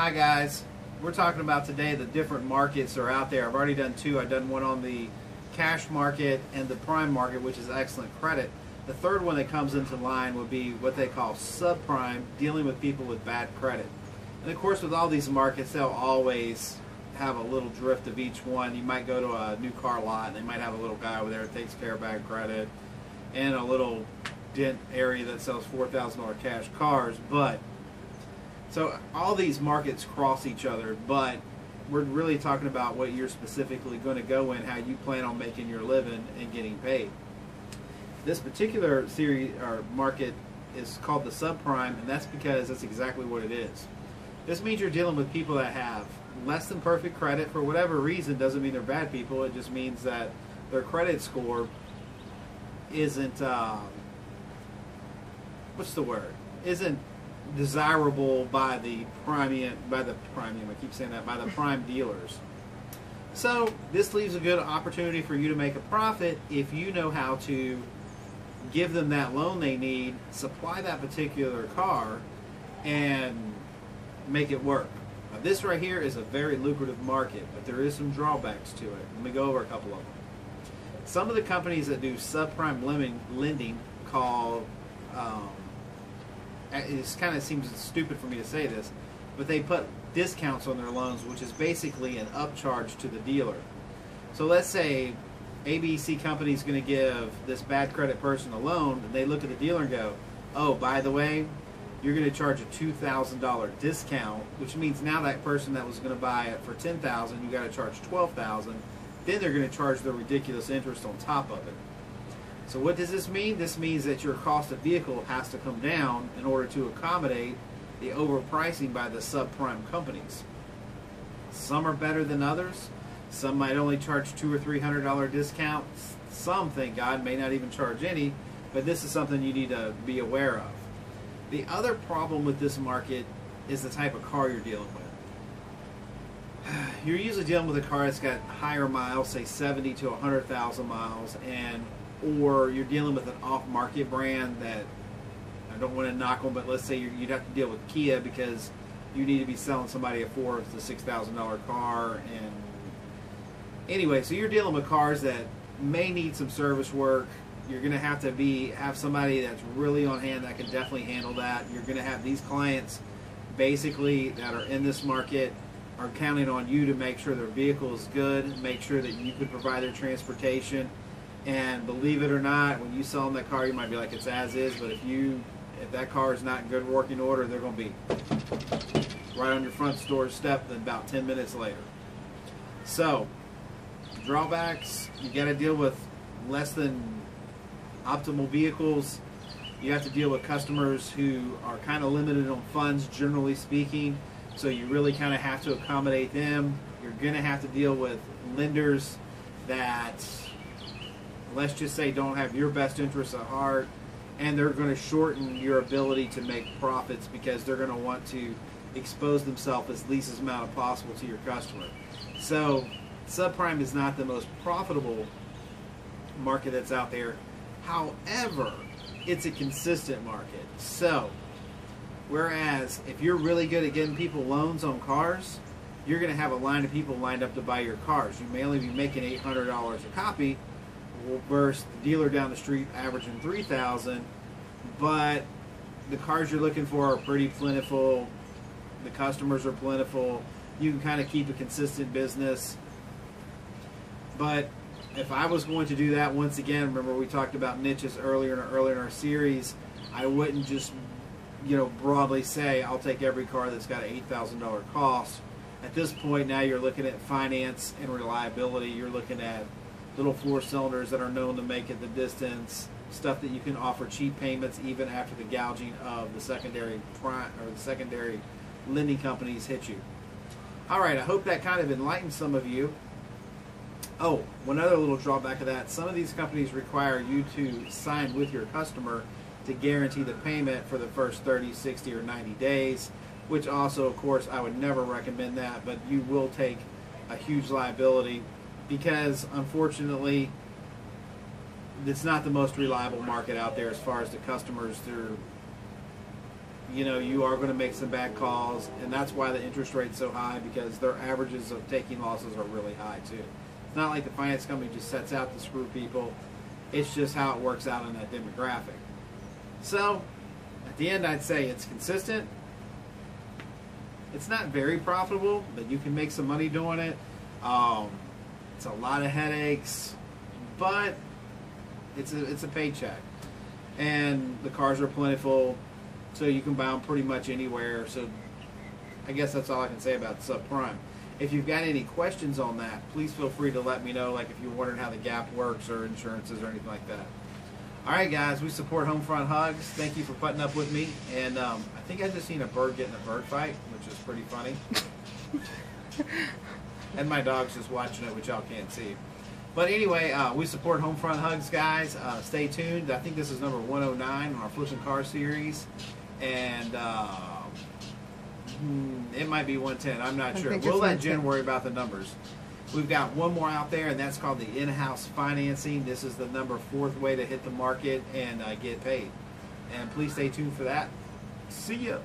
Hi guys, we're talking about today the different markets that are out there. I've already done two. I've done one on the cash market and the prime market, which is excellent credit. The third one that comes into line would be what they call subprime, dealing with people with bad credit. And of course with all these markets, they'll always have a little drift of each one. You might go to a new car lot and they might have a little guy over there that takes care of bad credit and a little dent area that sells $4,000 cash cars. So all these markets cross each other, but we're really talking about what you're specifically going to go in, how you plan on making your living and getting paid. This particular series or market is called the subprime, and that's because that's exactly what it is. This means you're dealing with people that have less than perfect credit for whatever reason. Doesn't mean they're bad people. It just means that their credit score isn't isn't desirable by the prime dealers. So this leaves a good opportunity for you to make a profit if you know how to give them that loan they need, supply that particular car, and make it work. Now this right here is a very lucrative market, but there is some drawbacks to it. Let me go over a couple of them. Some of the companies that do subprime lending call it kind of seems stupid for me to say this, but they put discounts on their loans, which is basically an upcharge to the dealer. So let's say ABC company is going to give this bad credit person a loan, and they look at the dealer and go, oh, by the way, you're going to charge a $2,000 discount, which means now that person that was going to buy it for $10,000, you got to charge $12,000. Then they're going to charge the ridiculous interest on top of it. So what does this mean? This means that your cost of vehicle has to come down in order to accommodate the overpricing by the subprime companies. Some are better than others. Some might only charge $200 or $300 discounts. Some, thank God, may not even charge any, but this is something you need to be aware of. The other problem with this market is the type of car you're dealing with. You're usually dealing with a car that's got higher miles, say 70 to 100,000 miles, or you're dealing with an off-market brand that, I don't want to knock them, but let's say you'd have to deal with Kia because you need to be selling somebody a $4,000 to $6,000 car. And anyway, so you're dealing with cars that may need some service work. You're going to have somebody that's really on hand that can definitely handle that. You're going to have these clients basically that are in this market are counting on you to make sure their vehicle is good, make sure that you can provide their transportation. And believe it or not, when you sell them that car, you might be like, it's as is, but if that car is not in good working order, they're going to be right on your front door step in about 10 minutes later. So, drawbacks, you got to deal with less than optimal vehicles. You have to deal with customers who are kind of limited on funds, generally speaking, so you really kind of have to accommodate them. You're going to have to deal with lenders that, let's just say, don't have your best interests at heart, and they're going to shorten your ability to make profits because they're going to want to expose themselves as least amount as possible to your customer. So subprime is not the most profitable market that's out there. However, it's a consistent market. So whereas if you're really good at getting people loans on cars, you're going to have a line of people lined up to buy your cars. You may only be making $800 a copy, versus the dealer down the street averaging $3,000, but the cars you're looking for are pretty plentiful. The customers are plentiful. You can kind of keep a consistent business. But if I was going to do that, once again, remember we talked about niches earlier in our series, I wouldn't just broadly say I'll take every car that's got an $8,000 cost. At this point now you're looking at finance and reliability. You're looking at little 4 cylinders that are known to make it the distance, stuff that you can offer cheap payments even after the gouging of the secondary lending companies hit you. Alright, I hope that kind of enlightened some of you. Oh, one other little drawback of that, some of these companies require you to sign with your customer to guarantee the payment for the first 30, 60, or 90 days, which also, of course, I would never recommend that, but you will take a huge liability because, unfortunately, it's not the most reliable market out there as far as the customers. you know, you are going to make some bad calls, and that's why the interest rate's so high, because their averages of taking losses are really high too. It's not like the finance company just sets out to screw people. It's just how it works out in that demographic. So at the end, I'd say it's consistent. It's not very profitable, but you can make some money doing it. It's a lot of headaches, but it's a paycheck, and the cars are plentiful, so you can buy them pretty much anywhere. So I guess that's all I can say about Subprime. If you've got any questions on that, please feel free to let me know, like if you're wondering how the gap works or insurances or anything like that. All right, guys, we support Homefront Hugs. Thank you for putting up with me. And I think I just seen a bird get in a bird fight, which is pretty funny. And my dog's just watching it, which y'all can't see. But anyway, we support Homefront Hugs, guys. Stay tuned. I think this is number 109 on our Flipping Car series. And it might be 110. I'm not sure. We'll let Jen worry about the numbers. We've got one more out there, and that's called the in-house financing. This is the number 4th way to hit the market and get paid. And please stay tuned for that. See ya.